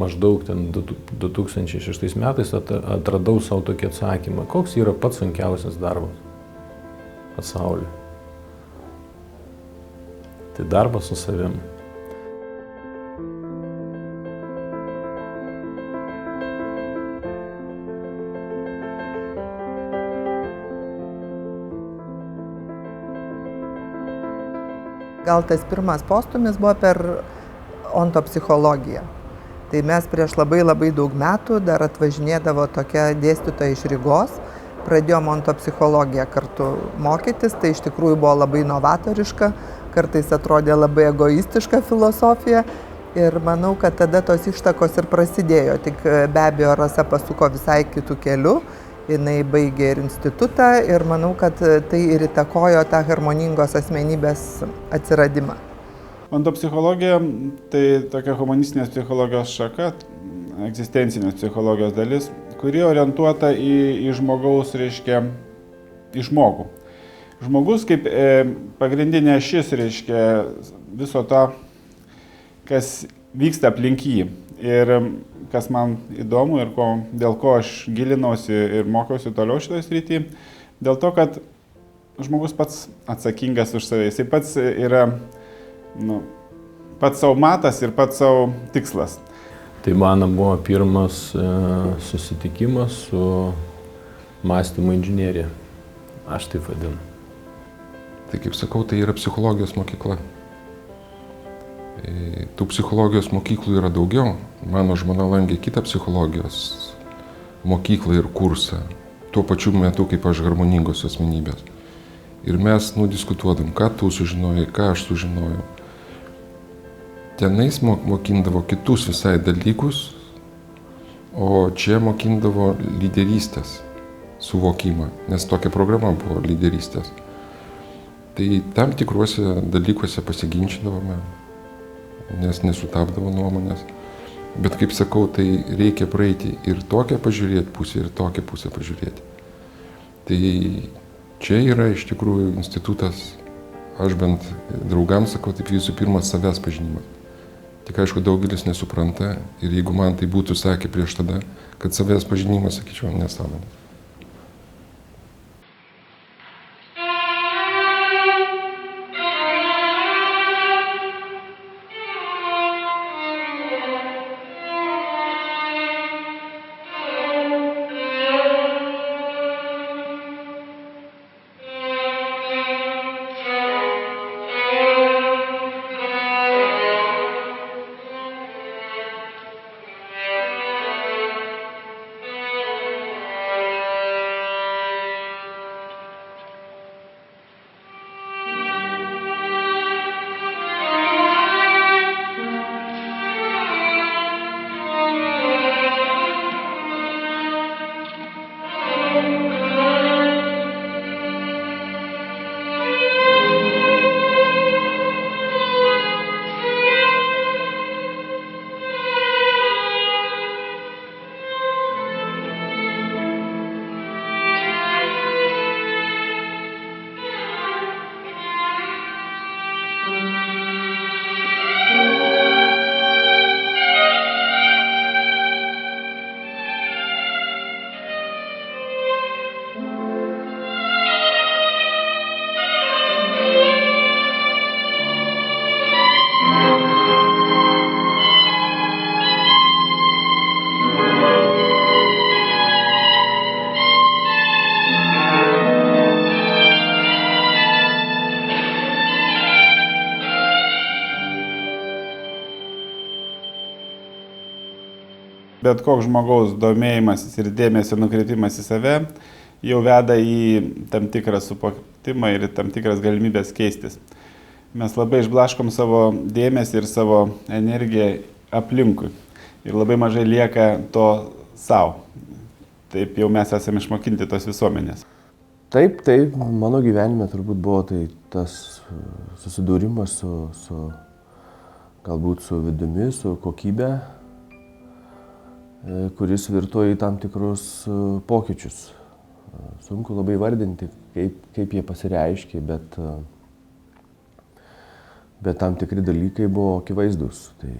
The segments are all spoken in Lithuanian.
maždaug ten 2006 metais atradau savo tokį atsakymą, koks yra pats sunkiausias darbas pasaulyje. Tai darbas su savim. Gal tas pirmas postūmis buvo per ontopsichologiją. Tai mes prieš labai daug metų dar atvažinėdavo tokia dėstytoja iš Rygos, pradėjom ontopsichologiją kartu mokytis, tai iš tikrųjų buvo labai novatoriška, kartais atrodė labai egoistiška filosofija ir manau, kad tada tos ištakos ir prasidėjo, tik be abejo Rasa pasuko visai kitų kelių. Jinai baigė ir institutą ir manau, kad tai ir įtakojo tą harmoningos asmenybės atsiradimą. Ontopsichologija tai tokia humanistinės psichologijos šaka, egzistencinės psichologijos dalis, kuri orientuota į žmogaus, reiškia, į žmogų. Žmogus kaip pagrindinė ašis, reiškia, viso to, kas vyksta aplink jį. Ir kas man įdomu ir dėl ko aš gilinausi ir mokiausi toliau šitoje srityje, dėl to, kad žmogus pats atsakingas už save, jisai pats yra pats savo matas ir pats savo tikslas. Tai mano buvo pirmas susitikimas su mąstymo inžinerija, aš taip vadinu. Tai kaip sakau, tai yra psichologijos mokykla. Tų psichologijos mokyklų yra daugiau. Mano žmona lankė kitą psichologijos mokyklą ir kursą, tuo pačiu metu kaip aš harmoningos asmenybės. Ir mes diskutuodam, ką tu sužinojai, ką aš sužinojau. Tenais mokindavo kitus visai dalykus, o čia mokindavo lyderystės suvokimą, nes tokia programa buvo lyderystės. Tai tam tikruose dalykuose pasiginčydavome, nes nesutapdavo nuomonės. Bet kaip sakau, tai reikia praeiti ir tokią pažiūrėti pusę, ir tokią pusę pažiūrėti. Tai čia yra iš tikrųjų institutas, aš bent draugams sakau, taip visų pirma savęs pažinimas. Tik aišku, daugelis nesupranta ir jeigu man tai būtų sakę prieš tada, kad savęs pažinimas, sakyčiau, nesąmonė. Bet koks žmogaus domėjimasis ir dėmesio nukreipimas į save jau veda į tam tikrą supratimą ir tam tikras galimybės keistis. Mes labai išblaškom savo dėmesį ir savo energiją aplinkui ir labai mažai lieka to savo. Taip jau mes esame išmokinti tos visuomenės. Taip, mano gyvenime turbūt buvo tai tas susidūrimas galbūt su vidumi, su kokybė, kuris virto į tam tikrus pokyčius. Sunku labai vardinti, kaip jie pasireiškė, bet tam tikri dalykai buvo akivaizdus. Tai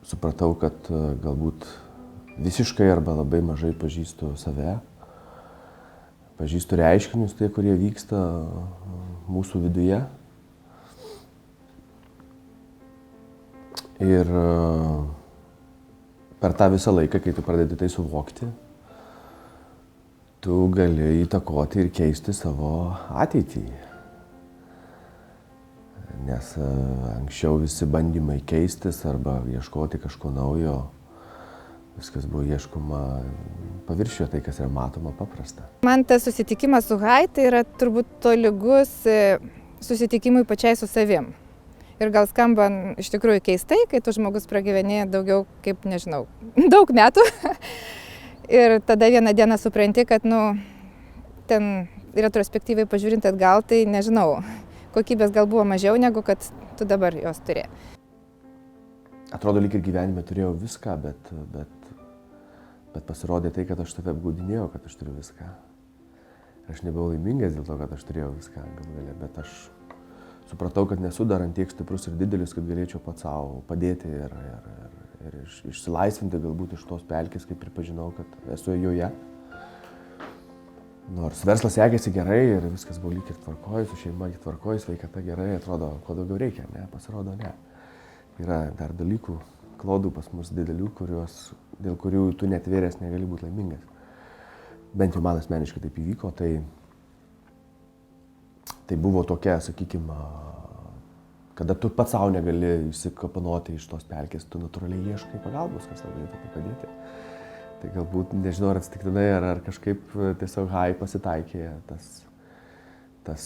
Supratau, kad galbūt visiškai arba labai mažai pažįstu save, pažįstu reiškinius tie, kurie vyksta mūsų viduje. Ir per tą visą laiką, kai tu pradedi tai suvokti, tu gali įtakoti ir keisti savo ateitį. Nes anksčiau visi bandymai keistis arba ieškoti kažko naujo, viskas buvo ieškoma paviršiuje, tai kas yra matoma, paprasta. Man tas susitikimas su Hai tai yra turbūt tolygus susitikimui pačiai su savim. Ir gal skamba iš tikrųjų keistai, kai tu žmogus pragyveni daugiau kaip, nežinau, daug metų. Ir tada vieną dieną supranti, kad, ten retrospektyvai pažiūrint atgal, tai nežinau, kokybės gal buvo mažiau negu kad tu dabar jos turi. Atrodo, lyg ir gyvenime turėjau viską, bet pasirodė tai, kad aš tave apgaudinėjau, kad aš turiu viską. Aš nebuvau laimingas dėl to, kad aš turėjau viską galų gale, bet aš supratau, kad nesu dar ant tiek stiprus ir didelis, kad galėčiau pats savo padėti ir išsilaisvinti galbūt iš tos pelkės, kaip pripažinau, kad esu joje. Nors verslas sekėsi gerai ir viskas buvo lyg ir tvarkoj, su šeima tvarkoj, sveikata gerai, atrodo, kuo daugiau reikia, ne, pasirodo ne. Yra dar dalykų, klodų pas mus didelių, dėl kurių tu netvėręs negali būti laimingas. Bent jau man asmeniškai taip įvyko, tai buvo tokia, sakykime, kada tu pats savo negali išsikapanoti iš tos pelkės, tu natūraliai ieškai pagalbos, kas tau galėtų padėti. Tai galbūt, nežinau, ar atsitiktinai, ar kažkaip tiesiog Hai pasitaikė. Tas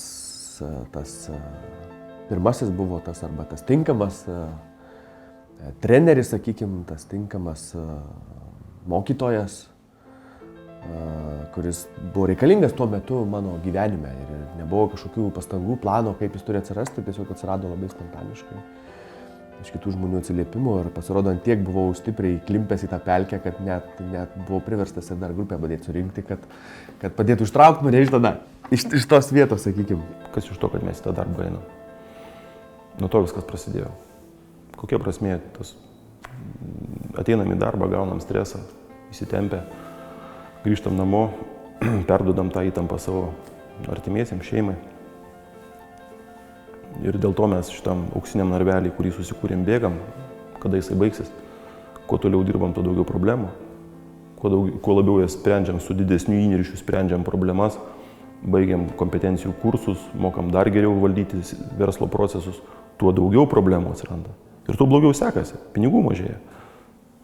pirmasis buvo tas, arba tas tinkamas treneris, sakykime, tas tinkamas mokytojas, kuris buvo reikalingas tuo metu mano gyvenime ir nebuvo kažkokių pastangų, plano, kaip jis turi atsirasti, tiesiog atsirado labai spontaniškai iš kitų žmonių atsiliepimų ir pasirodo, ant tiek buvau stipriai klimpęs į tą pelkę, kad net buvau priverstas ir dar grupę padėti surinkti, kad padėtų ištraukti mane iš tos vietos, sakykime. Kas iš to, kad mes į tą darbą einam? Nuo to viskas prasidėjo. Kokia prasmė tas? Ateinam į darbą, gaunam stresą, įsitempę. Grįžtam namo, perduodam tą įtampą savo artimiesiems, šeimai. Ir dėl to mes šitam auksiniam narvelį, kurį susikūrėm, bėgam, kada jisai baigsis. Kuo toliau dirbam, tuo daugiau problemų. Kuo labiau jas sprendžiam, su didesniu įniršiu sprendžiam problemas, baigiam kompetencijų kursus, mokam dar geriau valdyti verslo procesus, tuo daugiau problemų atsiranda. Ir tuo blogiau sekasi, pinigų mažėja.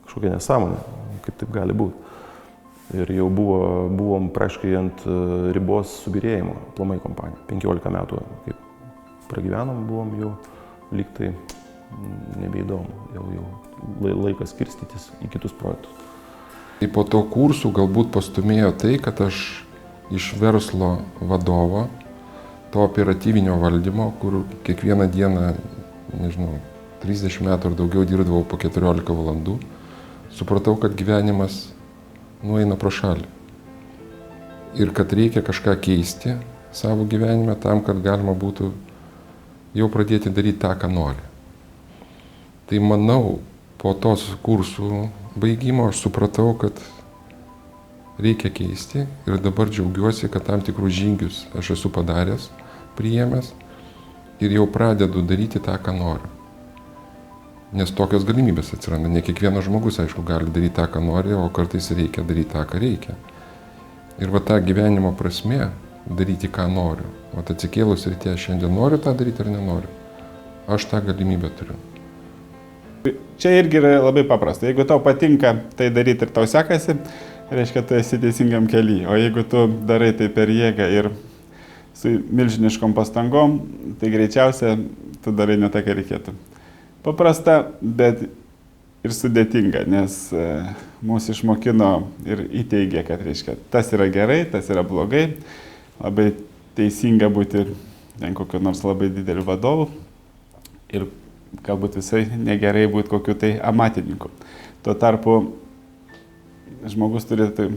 Kažkokia nesąmonė, kaip taip gali būti. Ir jau buvom praktiškai ant ribos subyrėjimo aplamai kompanija. 15 metų, kaip pragyvenom, buvom jau lyg tai nebeįdomu. Jau laikas skirstytis į kitus projektus. Tai po to kursų galbūt pastumėjo tai, kad aš iš verslo vadovo, to operatyvinio valdymo, kur kiekvieną dieną, nežinau, 30 metų ar daugiau dirbdavau po 14 valandų, supratau, kad gyvenimas nueina pro šalį. Ir kad reikia kažką keisti savo gyvenime tam, kad galima būtų jau pradėti daryti tą, ką nori. Tai manau, po tos kursų baigimo aš supratau, kad reikia keisti ir dabar džiaugiuosi, kad tam tikrus žygius aš esu padaręs, priėmęs ir jau pradedu daryti tą, ką noriu. Nes tokios galimybės atsiranda. Ne kiekvienas žmogus, aišku, gali daryti tą, ką nori, o kartais reikia daryti tą, ką reikia. Ir va ta gyvenimo prasmė daryti, ką noriu. O atsikėlus ryte, šiandien noriu tą daryti ar nenoriu. Aš tą galimybę turiu. Čia irgi yra labai paprasta. Jeigu tau patinka tai daryti ir tau sekasi, reiškia, tu esi teisingam kely. O jeigu tu darai tai per jėgą ir su milžiniškom pastangom, tai greičiausia tu darai ne tą, ką reikėtų. Paprasta, bet ir sudėtinga, nes mūsų išmokino ir įteigė, kad reiškia, tas yra gerai, tas yra blogai. Labai teisinga būti ten kokiu nors labai dideliu vadovu ir galbūt visai negerai būti kokiu tai amatininku. Tuo tarpu žmogus turėtų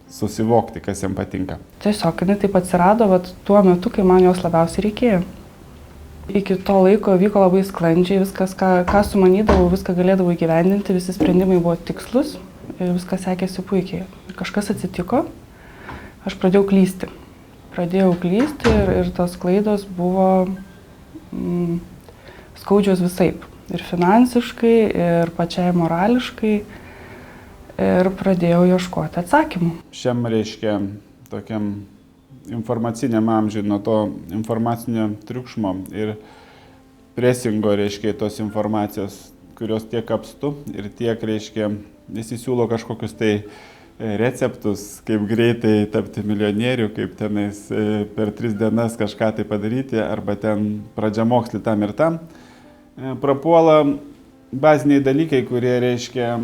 susivokti, kas jam patinka. Tiesiog jinai taip atsirado tuo metu, kai man jos labiausiai reikėjo. Iki to laiko vyko labai sklandžiai, viskas, ką sumanydavau, viską galėdavau įgyvendinti, visi sprendimai buvo tikslus ir viskas sekėsi puikiai. Ir kažkas atsitiko, aš pradėjau klysti. Ir tos klaidos buvo skaudžios visaip. Ir finansiškai, ir pačiai morališkai. Ir pradėjau ieškoti atsakymų. Šiam reiškia tokiam informaciniam amžiui, nuo to informacinio triukšmo ir presingo, reiškia, tos informacijos, kurios tiek apstu ir tiek, reiškia, visi siūlo kažkokius tai receptus, kaip greitai tapti milijonieriu, kaip tenais per 3 dienas kažką tai padaryti, arba ten pradžiamokslį tam ir tam. Prapuola baziniai dalykai, kurie, reiškia,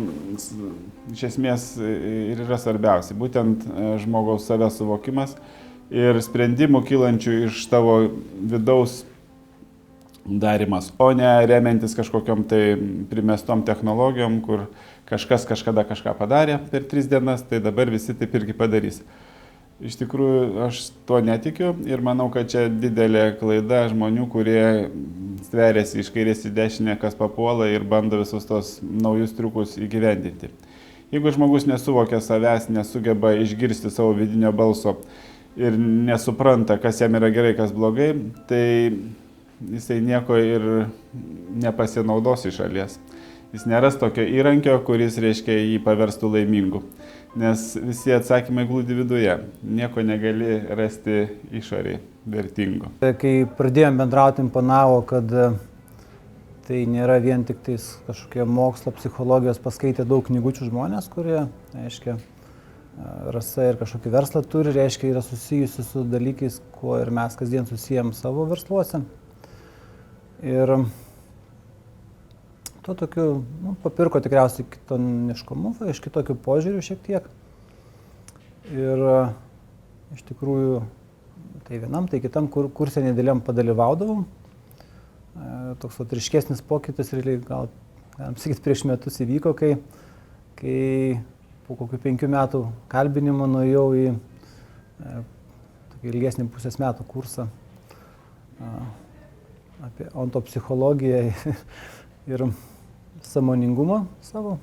iš esmės ir yra svarbiausi. Būtent žmogaus savęs suvokimas ir sprendimų kylančių iš tavo vidaus darimas, o ne remiantis kažkokiam tai primestom technologijom, kur kažkas kažkada kažką padarė per 3 dienas, tai dabar visi taip irgi padarys. Iš tikrųjų, aš to netikiu ir manau, kad čia didelė klaida žmonių, kurie stveriasi iš kairės į dešinę, kas papuola ir bando visus tos naujus triukus įgyvendinti. Jeigu žmogus nesuvokia savęs, nesugeba išgirsti savo vidinio balso ir nesupranta, kas jam yra gerai, kas blogai, tai jisai nieko ir nepasinaudos iš šalies. Jis neras tokio įrankio, kuris, reiškia, jį paverstų laimingu. Nes visi atsakymai glūdi viduje. Nieko negali rasti išorėje vertingo. Kai pradėjom bendrauti, imponavo, kad tai nėra vien tik tais kažkokie mokslo, psichologijos paskaitę daug knygučių žmonės, kurie, reiškia, rasa ir kažkokį verslą turi, reiškia, yra susijusi su dalykais, kuo ir mes kasdien susijęm savo versluose. Ir to tokiu, papirko tikriausiai kitoniškumu, iš kitokių požiūrių šiek tiek. Ir iš tikrųjų, tai vienam, tai kitam kurse nedėliam padalyvaudavom. Toks ryškesnis pokytis, realiai, gal, galim sakyti, prieš metus įvyko, kai po kokių 5 metų kalbinimo nuėjau į tokį ilgesnį pusės metų kursą apie ontopsichologiją ir sąmoningumą savo.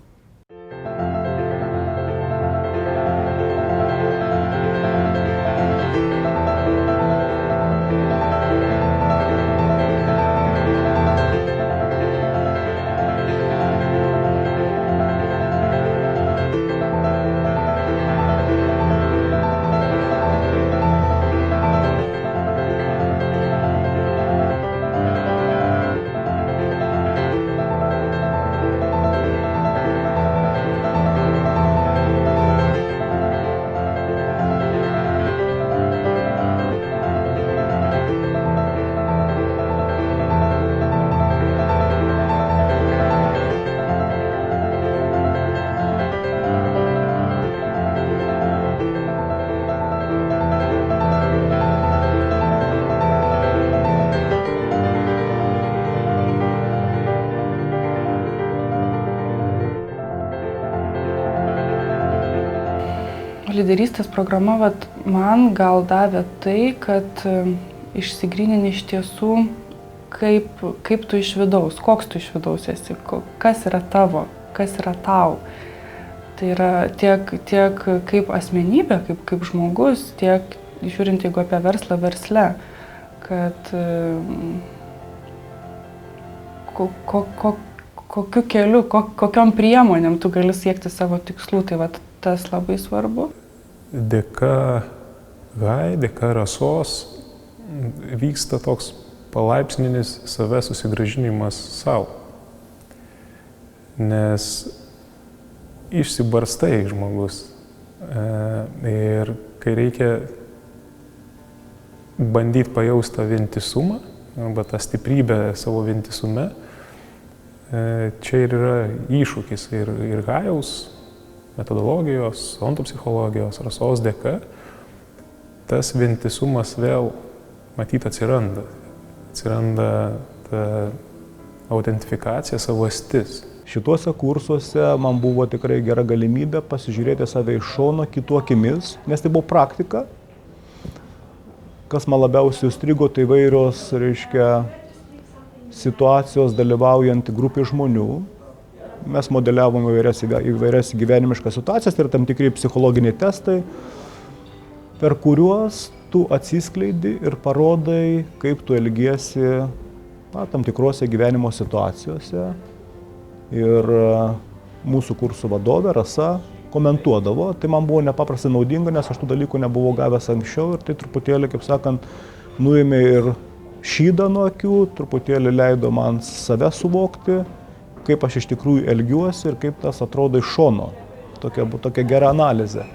Lyderystės programa man gal davė tai, kad išsigrynini iš tiesų, kaip tu iš vidaus, koks tu iš vidaus esi, kas yra tavo, kas yra tau. Tai yra tiek kaip asmenybė, kaip žmogus, tiek žiūrint, jeigu apie verslą versle, kad kokiu keliu, kokiom priemonėm tu gali siekti savo tikslų, tai tas labai svarbu. Dėka Gai, dėka Rasos vyksta toks palaipsninis savęs susigrąžinimas savo. Nes išsibarstai žmogus ir kai reikia bandyti pajausti tą vientisumą, arba tą stiprybę savo vientisume, čia ir yra iššūkis ir Gajaus metodologijos, ontopsichologijos, Rasos dėka, tas vientisumas vėl matyt atsiranda. Atsiranda ta autentifikacija, savastis. Šituose kursuose man buvo tikrai gera galimybė pasižiūrėti save iš šono kitų akimis, nes tai buvo praktika. Kas man labiausiai užstrigo, tai vairios, reiškia, situacijos dalyvaujant grupė žmonių. Mes modeliavom įvairias gyvenimiškas situacijas, tai yra tam tikri psichologiniai testai, per kuriuos tu atsiskleidi ir parodai, kaip tu elgiesi tam tikrose gyvenimo situacijose. Ir mūsų kursų vadovė Rasa komentuodavo, tai man buvo nepaprastai naudinga, nes aš tų dalykų nebuvau gavęs anksčiau ir tai truputėlį, kaip sakant, nuėmė ir šydą nuo akių, truputėlį leido man save suvokti, kaip aš iš tikrųjų elgiuosi ir kaip tas atrodo iš šono. Tokia gera analizė.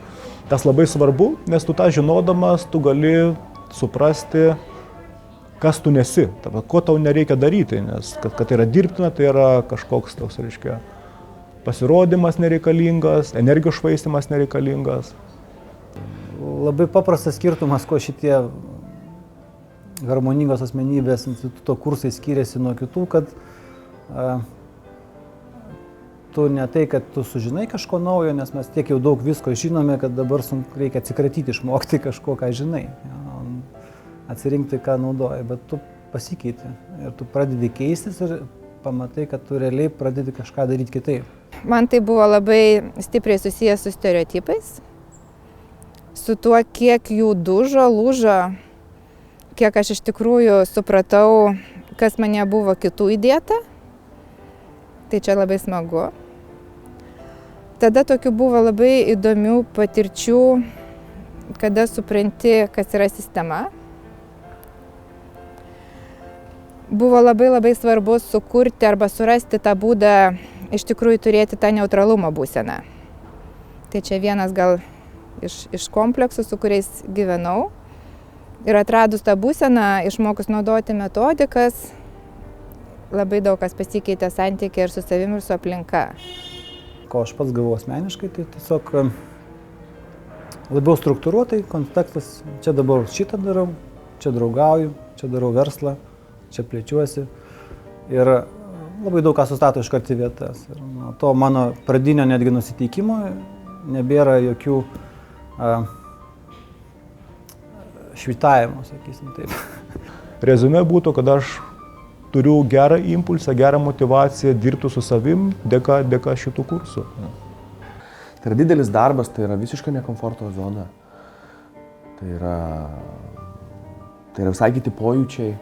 Tas labai svarbu, nes tu tą žinodamas, tu gali suprasti, kas tu nesi, ko tau nereikia daryti, nes kad tai yra dirbtina, tai yra kažkoks toks, reiškia, pasirodymas nereikalingas, energijos švaistymas nereikalingas. Labai paprastas skirtumas, ko šitie harmoningos asmenybės instituto kursai skiriasi nuo kitų, kad tu ne tai, kad tu sužinai kažko naujo, nes mes tiek jau daug visko žinome, kad dabar reikia atsikratyti, išmokti kažko, ką žinai. Atsirinkti, ką naudoji, bet tu pasikeiti ir tu pradedi keistis ir pamatai, kad tu realiai pradedi kažką daryti kitaip. Man tai buvo labai stipriai susijęs su stereotipais, su tuo, kiek jų lūžo, kiek aš iš tikrųjų supratau, kas mane buvo kitų įdėta. Tai čia labai smagu. Tada tokių buvo labai įdomių patirčių, kada supranti, kas yra sistema. Buvo labai svarbu sukurti arba surasti tą būdą, iš tikrųjų turėti tą neutralumo būseną. Tai čia vienas gal iš kompleksų, su kuriais gyvenau. Ir atradus tą būseną, išmokus naudoti metodikas, labai daug kas pasikeitė santykiai ir su savimi, ir su aplinka. Ko aš pats gavau asmeniškai, tai tiesiog labiau struktūruotai, kontekstas, čia dabar šitą darau, čia draugauju, čia darau verslą, čia plečiuosi ir labai daug ką sustato iškart į vietas. Ir nuo to mano pradinio netgi nusiteikimo nebėra jokių švitavimo, sakysim taip. Rezume būtų, kad aš turiu gerą impulsą, gerą motivaciją dirbti su savim dėka šitų kursų. Tai yra didelis darbas, tai yra visiškai ne komforto zona. Tai yra visai kiti pojūčiai,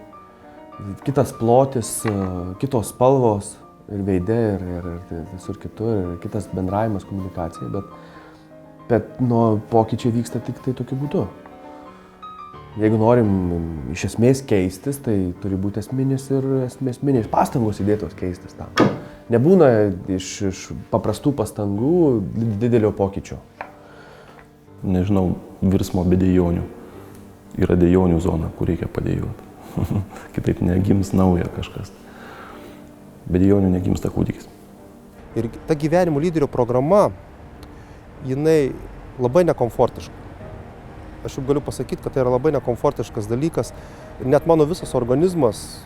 kitas plotis, kitos spalvos ir veide, ir visur kitur, ir kitas bendravimas, komunikacija, bet pokyčiai vyksta tik tai tokiu būdu. Jeigu norim iš esmės keistis, tai turi būti esminės pastangos įdėtos keistis tam. Nebūna iš paprastų pastangų didelio pokyčio. Nežinau, virsmo be dejonių. Yra dejonių zona, kur reikia padėjoti. Kitaip negims nauja kažkas. Be dejonių negimsta kūdikis. Ir ta gyvenimo lyderio programa, jinai labai nekomfortiška. Aš jau galiu pasakyti, kad tai yra labai nekomfortiškas dalykas. Ir net mano visas organizmas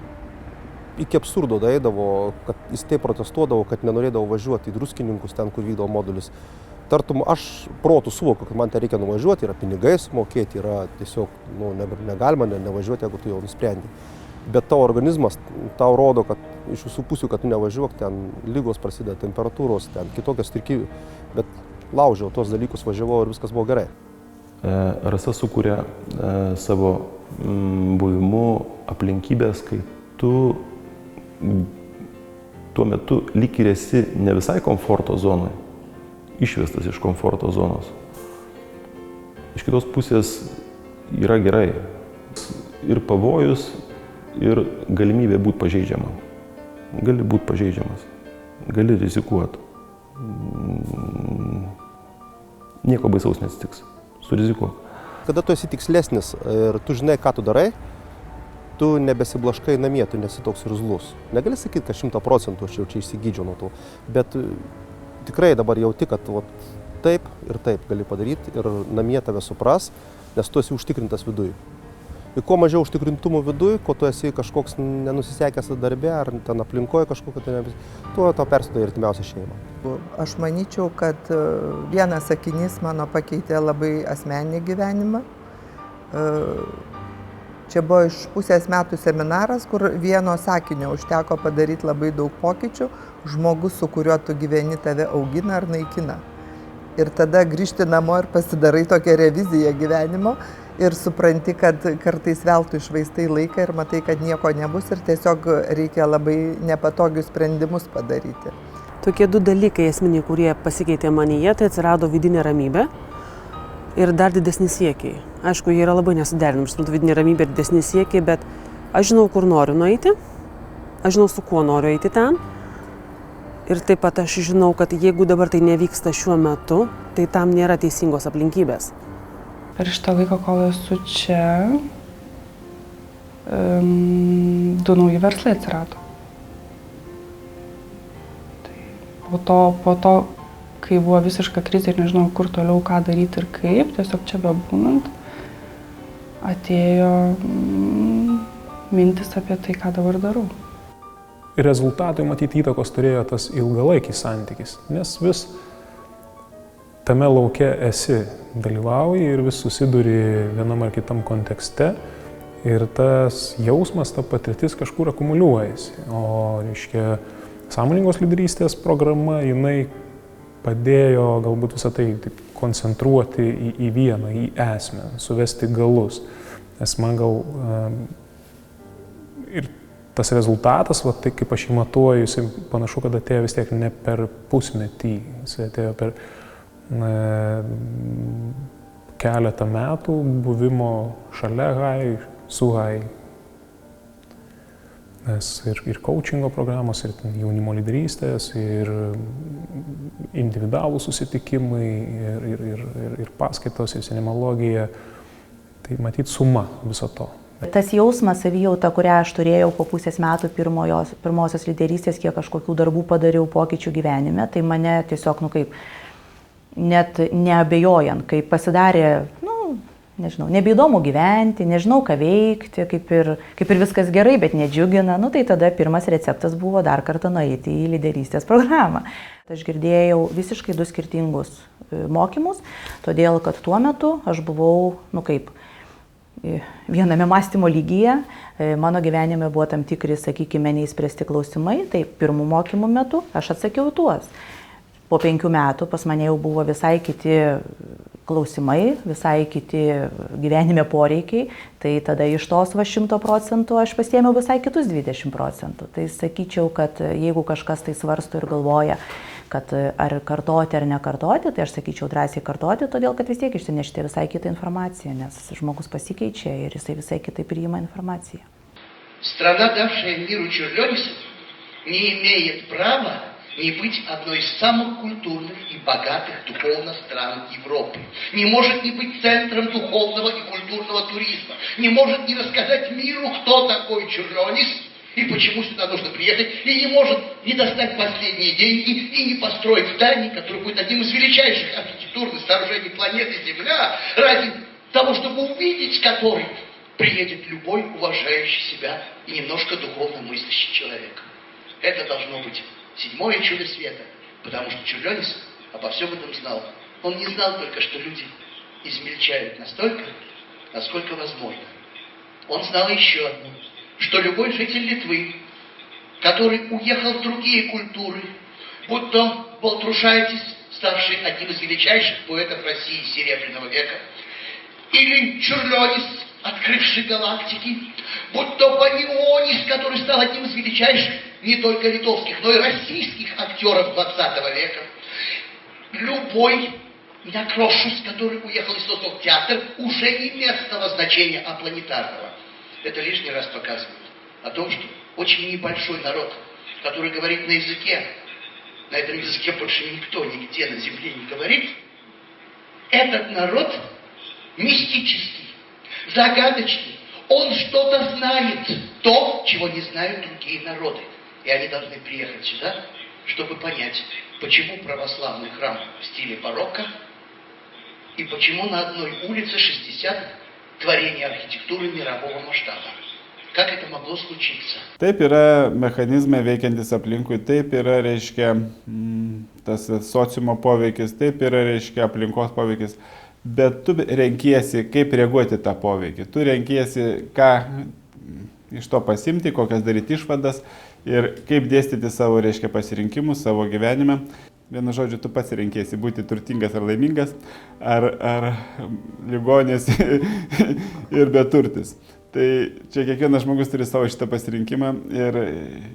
iki absurdo daeidavo, kad jis taip protestuodavo, kad nenorėdavo važiuoti į Druskininkus, ten, kur vykdavo modulis. Tartum, aš protų suvokiu, kad man ten reikia nuvažiuoti, yra pinigai sumokėti, yra tiesiog negalima nevažiuoti, jeigu tu jau nusprendai. Bet tavo organizmas tau rodo, kad iš visų pusių, kad tu nevažiuok, ten lygos prasideda, temperatūros, ten kitokios tirkyvių. Bet laužiau tos dalykus, važiavau ir viskas buvo gerai. Rasa sukūrė savo buvimu aplinkybės, kai tu tuo metu lyg ir esi ne visai komforto zonoje, išvestas iš komforto zonos. Iš kitos pusės yra gerai ir pavojus, ir galimybė būti pažeidžiamam. Gali būti pažeidžiamas, gali rizikuoti. Nieko baisaus neatsitiks. Surizikuok. Kada tu esi tikslesnis ir tu žinai, ką tu darai, tu nebesiblaškai namie, tu nesi toks irzlus. Negali sakyti, kad 100% aš jau čia išsigydžiau nuo to, bet tikrai dabar jauti, kad taip ir taip gali padaryti ir namie tave supras, nes tu esi užtikrintas viduj. Ir kuo mažiau užtikrintumų viduj, kuo tu esi kažkoks nenusisekęs darbe ar ten aplinkoje kažkokio, tuo tau persiduoda ir artimiausia šeima. Aš manyčiau, kad vienas sakinys mano pakeitė labai asmeninį gyvenimą. Čia buvo iš pusės metų seminaras, kur vieno sakinio užteko padaryti labai daug pokyčių. Žmogus, su kuriuo tu gyveni, tave augina ar naikina. Ir tada grįžti namo ir pasidarai tokią reviziją gyvenimo ir supranti, kad kartais veltui išvaistai laiką ir matai, kad nieko nebus ir tiesiog reikia labai nepatogius sprendimus padaryti. Tokie du dalykai esminiai, kurie pasikeitė manyje, tai atsirado vidinė ramybė ir dar didesni siekiai. Aišku, jie yra labai nesuderinami, suprantu, vidinė ramybė ir didesni siekiai, bet aš žinau, kur noriu nueiti, aš žinau, su kuo noriu eiti ten. Ir taip pat aš žinau, kad jeigu dabar tai nevyksta šiuo metu, tai tam nėra teisingos aplinkybės. Per šitą laiką, kol esu čia, 2 nauji verslai atsirado. Po to, kai buvo visiška krizė ir nežinau, kur toliau, ką daryti ir kaip, tiesiog čia bebūnant, atėjo mintis apie tai, ką dabar darau. Rezultatui matyti įtakos turėjo tas ilgalaikis santykis, nes vis tame lauke esi, dalyvauji ir vis susiduri vienam ar kitam kontekste ir tas jausmas, ta patirtis kažkur akumuliuojasi. O, reiškia, sąmoningos lyderystės programa, jinai padėjo galbūt visą tai taip, koncentruoti į vieną, į esmę, suvesti galus. Nes man gal ir tas rezultatas, va, tai kaip aš jį matuoju, jis panašu, kad atėjo vis tiek ne per pusmetį, jis atėjo per keletą metų buvimo šalia HAI, su HAI. Nes ir coachingo programos, ir jaunimo lyderystės, ir individualų susitikimai, ir paskaitos, ir sinemologija. Tai matyt suma viso to. Tas jausmas, savijauta, kurią aš turėjau po pusės metų pirmosios lyderystės, kiek aš kokių darbų padariau pokyčių gyvenime, tai mane tiesiog, net neabejojant, kai pasidarė, nežinau, nebeįdomu gyventi, nežinau ką veikti, kaip ir viskas gerai, bet nedžiugina, tai tada pirmas receptas buvo dar kartą nueiti į lyderystės programą. Aš girdėjau visiškai 2 skirtingus mokymus, todėl kad tuo metu aš buvau, viename mąstymo lygyje, mano gyvenime buvo tam tikri, sakykime, neįspręsti klausimai, tai pirmų mokymų metu aš atsakiau tuos. Po 5 metų pas mane jau buvo visai kiti klausimai, visai kiti gyvenime poreikiai, tai tada iš tos 100% aš pasiėmiau visai kitus 20%. Tai sakyčiau, kad jeigu kažkas tai svarsto ir galvoja, kad ar kartoti ar nekartoti, tai aš sakyčiau drąsiai kartoti, todėl kad vis tiek išsinešite visai kitą informaciją, nes žmogus pasikeičia ir jisai visai kitai priima informaciją. Страна, давшая миру чужденцев, не имеет права не быть одной из самых культурных и богатых духовно стран Европы. Не может не быть центром духовного и культурного туризма. Не может не рассказать миру, кто такой чужденец и почему сюда нужно приехать. И не может не достать последние деньги и не построить здание, которое будет одним из величайших архитектурных сооружений планеты Земля, ради того, чтобы увидеть который приедет любой уважающий себя и немножко духовно мыслящий человек. Это должно быть 7-е чудо света, потому что чужденец обо всем этом знал. Он не знал только, что люди измельчают настолько, насколько возможно. Он знал еще одно, что любой житель Литвы, который уехал в другие культуры, будь то Балтрушайтис, ставший одним из величайших поэтов России Серебряного века, или Чурлёнис, открывший галактики, будь то Панионис, который стал одним из величайших не только литовских, но и российских актеров 20 века. Любой Накрошус, который уехал из создал театр, уже не местного значения, а планетарного. Это лишний раз показывает о том, что очень небольшой народ, который говорит на языке, на этом языке больше никто нигде на земле не говорит, этот народ мистический, загадочный. Он что-то знает, то, чего не знают другие народы. И они должны приехать сюда, чтобы понять, почему православный храм в стиле барокко и почему на одной улице 60 творений архитектуры мирового масштаба. Как это могло случиться? Taip yra mechanizmai veikiantis aplinkui, taip yra, reiškia, tas sociumo poveikis, taip yra, reiškia, aplinkos poveikis. bet tu renkiesi, kaip reaguoti tą poveikį. Tu renkiesi, ką iš to pasimti, kokias daryti išvadas ir kaip dėstyti savo, reiškia, pasirinkimus savo gyvenime. Vienu žodžiu, tu pats renkiesi būti turtingas ar laimingas, ar ligonis ir beturtis. Tai čia kiekvienas žmogus turi savo šitą pasirinkimą ir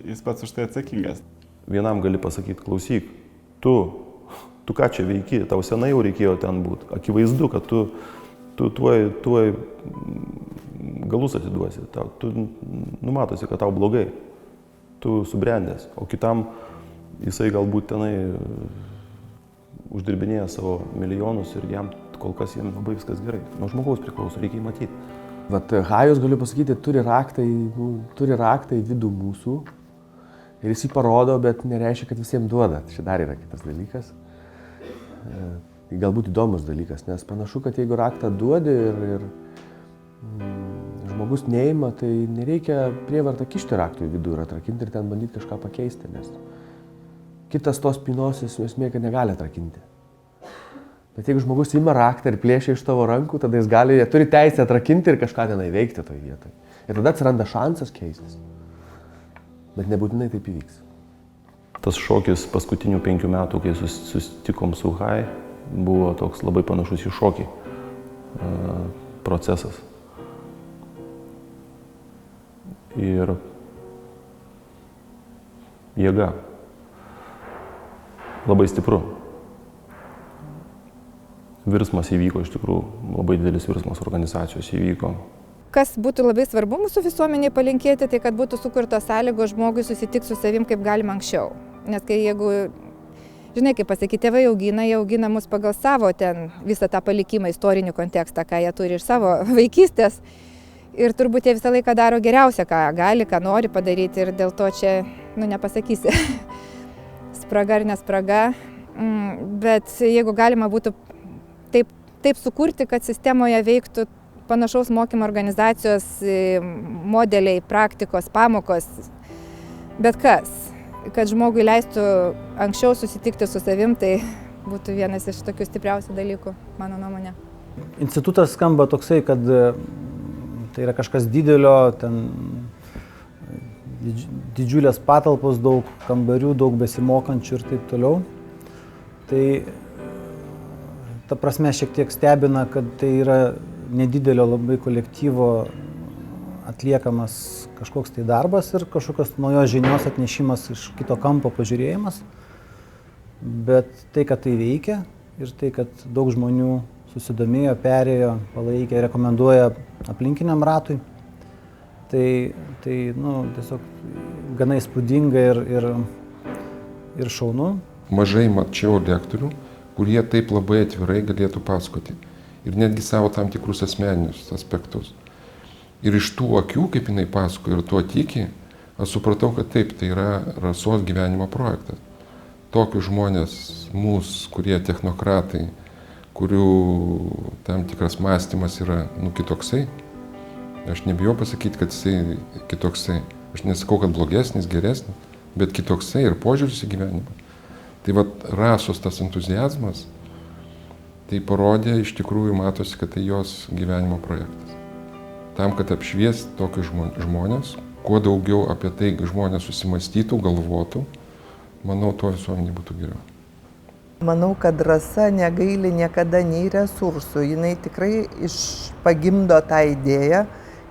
jis pats už tai atsakingas. Vienam gali pasakyti, klausyk, tu ką čia veiki, tau senai jau reikėjo ten būti. Akivaizdu, kad tu tuoj galus atiduosi. Tu numatosi, kad tau blogai. Tu subrendęs. O kitam jisai galbūt tenai uždirbinėja savo milijonus ir jam kol kas jam labai viskas gerai. Nuo žmogaus priklauso, reikia jį matyti. Vat Hajus, galiu pasakyti, turi raktą į vidų mūsų ir jis jį parodo, bet nereiškia, kad visiems duoda. Čia dar yra kitas dalykas. Galbūt įdomus dalykas, nes panašu, kad jeigu raktą duodi ir žmogus neima, tai nereikia prievartą kišti raktų į vidų ir atrakinti ir ten bandyti kažką pakeisti, nes kitas tos spynos esmė, kad negali atrakinti. Bet jeigu žmogus ima raktą ir plėšia iš tavo rankų, tada jis turi teisę atrakinti ir kažką ten įveikti toj vietoj. Ir tada atsiranda šansas keistis. Bet nebūtinai taip įvyks. Tas šokis paskutinių 5 metų, kai susitikom su Hai, buvo toks labai panašus į šokį procesas. Ir jėga. Labai stipru. Virsmas įvyko, iš tikrųjų, labai didelis virsmas organizacijos įvyko. Kas būtų labai svarbu mūsų visuomeniai palinkėti, tai kad būtų sukurtos sąlygos žmogui susitikti su savim kaip galima anksčiau. Nes kai jeigu, žinai, kaip pasakyti, tėvai jie augina mus pagal savo ten visą tą palikimą, istorinį kontekstą, ką jie turi iš savo vaikystės. Ir turbūt jie visą laiką daro geriausia, ką gali, ką nori padaryti ir dėl to čia, nepasakysi, spraga ar nespraga. Bet jeigu galima būtų taip sukurti, kad sistemoje veiktų panašaus mokymo organizacijos modeliai, praktikos, pamokos, bet kas, kad žmogui leistų anksčiau susitikti su savim, tai būtų vienas iš tokių stipriausių dalykų, mano nuomonė. Institutas skamba toksai, kad tai yra kažkas didelio, ten didžiulės patalpos, daug kambarių, daug besimokančių ir taip toliau. Tai ta prasme šiek tiek stebina, kad tai yra nedidelio labai kolektyvo atliekamas kažkoks tai darbas ir kažkokios naujos žinios atnešimas iš kito kampo pažiūrėjimas. Bet tai, kad tai veikia ir tai, kad daug žmonių susidomėjo, perėjo, palaikė, rekomenduoja aplinkiniam ratui, tai tiesiog gana įspūdinga ir šaunu. Mažai mačiau lektorių, kurie taip labai atvirai galėtų pasakoti. Ir netgi savo tam tikrus asmeninius aspektus. Ir iš tų akių, kaip jinai pasako ir tuo tiki, aš supratau, kad taip, tai yra Rasos gyvenimo projektas. Tokius žmonės, mūsų, kurie technokratai, kurių tam tikras mąstymas yra kitoksai. Aš nebijau pasakyti, kad jisai kitoksai. Aš nesakau, kad blogesnis, geresnis, bet kitoksai ir požiūris į gyvenimą. Tai Rasos tas entuziazmas, tai parodė, iš tikrųjų matosi, kad tai jos gyvenimo projektas. Tam, kad apšviesti tokius žmonės, kuo daugiau apie tai žmonės susimastytų, galvotų, manau, tuo visuomenė būtų geriau. Manau, kad Rasa negaili niekada nei resursų, jinai tikrai pagimdo tą idėją,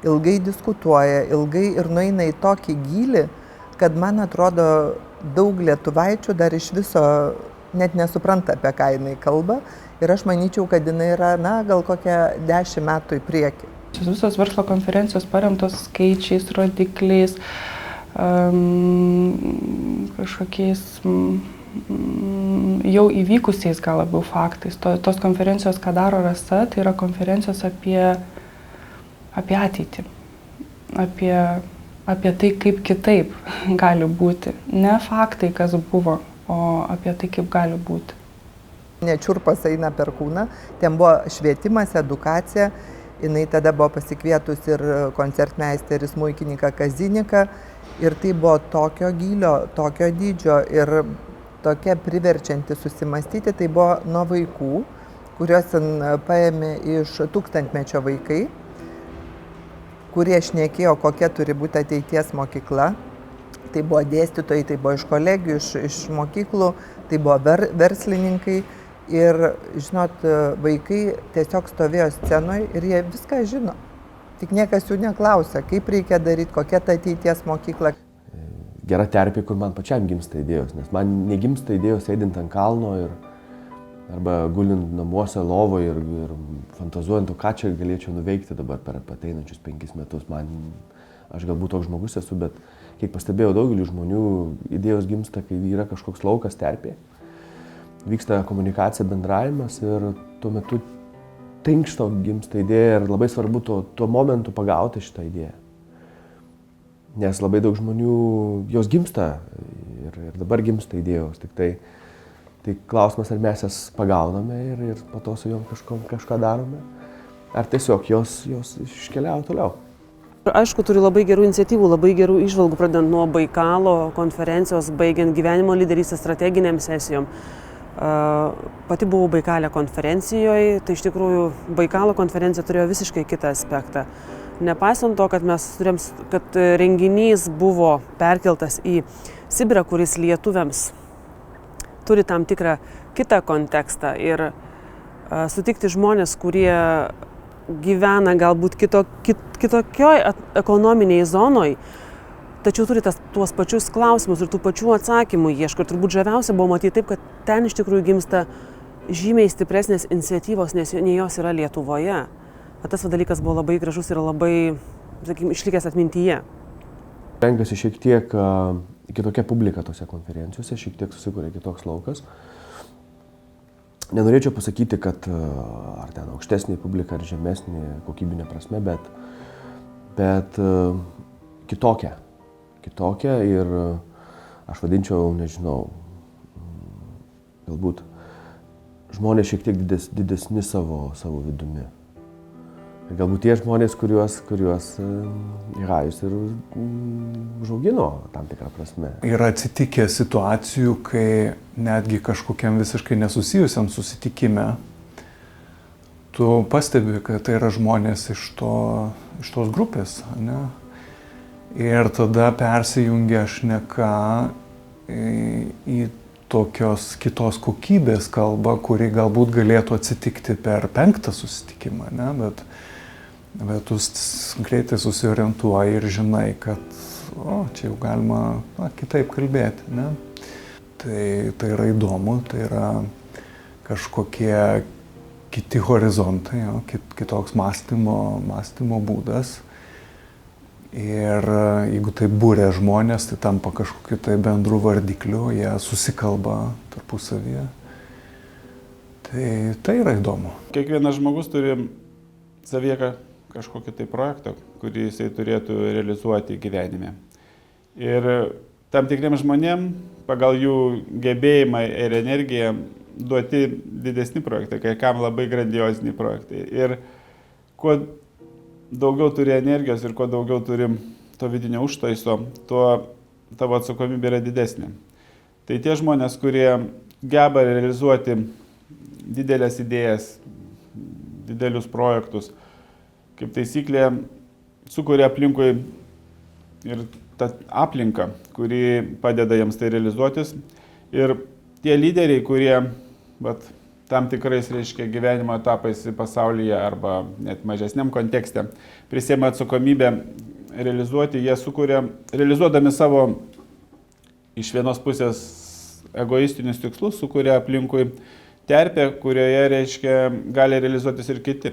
ilgai diskutuoja, ilgai ir nueina į tokį gylį, kad man atrodo, daug lietuvaičių dar iš viso net nesupranta, apie ką jinai kalba. Ir aš manyčiau, kad jinai yra, gal kokią 10 metų į priekį. Visos verslo konferencijos paremtos skaičiais, rodikliais, kažkokiais jau įvykusiais gal labiau faktais. Tos konferencijos, ką daro Rasa, tai yra konferencijos apie ateitį. Apie tai, kaip kitaip gali būti. Ne faktai, kas buvo, o apie tai, kaip gali būti. Nečiurpas eina per kūną. Ten buvo švietimas, edukacija. Jinai tada buvo pasikvietus ir koncertmeisterį smuikininką Kaziniką. Ir tai buvo tokio gylio, tokio dydžio ir tokia priverčianti susimastyti. Tai buvo nuo vaikų kuriuos paėmė iš tūkstantmečio vaikai, kurie šnekėjo, kokia turi būti ateities mokykla. Tai buvo dėstytojai, tai buvo iš kolegijų, iš mokyklų, tai buvo verslininkai. Ir, žinot, vaikai tiesiog stovėjo scenoje ir jie viską žino. Tik niekas jų neklausia, kaip reikia daryti, kokia ta ateities mokykla. Gera terpė, kur man pačiam gimsta idėjos, nes man negimsta idėjos sėdint ant kalno arba gulint namuose lovoje ir fantazuojant, ką čia galėčiau nuveikti dabar per ateinančius 5 metus. Aš galbūt toks žmogus esu, bet kiek pastebėjau, daugelių žmonių idėjos gimsta, kai yra kažkoks laukas terpė. Vyksta komunikacija, bendravimas ir tuo metu tinkšto gimsta idėja ir labai svarbu tuo momentu pagauti šitą idėją. Nes labai daug žmonių jos gimsta ir dabar gimsta idėjos, tik tai klausimas, ar mes jas pagauname ir po to su jom kažką darome, ar tiesiog jos iškeliauja toliau. Aišku, turiu labai gerų iniciatyvų, labai gerų įžvalgų, pradedant nuo Baikalo konferencijos, baigiant gyvenimo lyderystės strateginiam sesijom. Pati buvau Baikale konferencijoje, tai iš tikrųjų Baikalo konferencija turėjo visiškai kitą aspektą. Nepaisant to, kad renginys buvo perkeltas į Sibirą, kuris lietuviams turi tam tikrą kitą kontekstą ir sutikti žmonės, kurie gyvena galbūt kitokioj ekonominiai zonoj, tačiau turi tuos pačius klausimus ir tų pačių atsakymų ieško. Ir turbūt žaviausia buvo matyti taip, kad ten iš tikrųjų gimsta žymiai stipresnės iniciatyvos, nei jos yra Lietuvoje. Tas dalykas buvo labai gražus ir labai, sakykime, išlikęs atmintyje. Renkasi šiek tiek kitokia publika tose konferencijose, šiek tiek susikuria kitoks laukas. Nenorėčiau pasakyti, kad ar ten aukštesnė publika ar žemesnė kokybinė prasme, bet kitokia ir aš vadinčiau, nežinau, galbūt žmonės šiek tiek didesni savo vidumi. Ir galbūt tie žmonės, kuriuos Rajus ir užaugino tam tikrą prasme. Yra atsitikę situacijų, kai netgi kažkokiam visiškai nesusijusiam susitikime tu pastebi, kad tai yra žmonės iš tos grupės, ne? Ir tada persijungia šneka į tokios kitos kokybės kalbą, kuri galbūt galėtų atsitikti per 5. susitikimą, ne? Bet tu greitai susiorientuoji ir žinai, kad čia jau galima kitaip kalbėti, ne? Tai yra įdomu, tai yra kažkokie kiti horizontai, kitoks mąstymo būdas. Ir jeigu tai būrė žmonės, tai tampa kažkokiu tai bendrų vardiklių, jie susikalba tarpusavyje. Tai yra įdomu. Kiekvienas žmogus turi savyje kažkokį tai projektą, kurį jisai turėtų realizuoti gyvenime. Ir tam tikriem žmonėm pagal jų gebėjimą ir energiją duoti didesni projektai, kai kam labai grandioziniai projektai. Ir kuo daugiau turi energijos ir kuo daugiau turi to vidinio užtaiso, tuo tavo atsakomybė yra didesnė. Tai tie žmonės, kurie geba realizuoti didelės idėjas, didelius projektus, kaip taisyklė, sukuria aplinkui ir tą aplinką, kuri padeda jiems tai realizuotis. Ir tie lyderiai, kurie tam tikrais, reiškia, gyvenimo etapais pasaulyje arba net mažesniam kontekste prisiema atsakomybę realizuoti, jie sukuria, realizuodami savo iš vienos pusės egoistinius tikslus, sukuria aplinkui terpę, kurioje, reiškia, gali realizuotis ir kiti.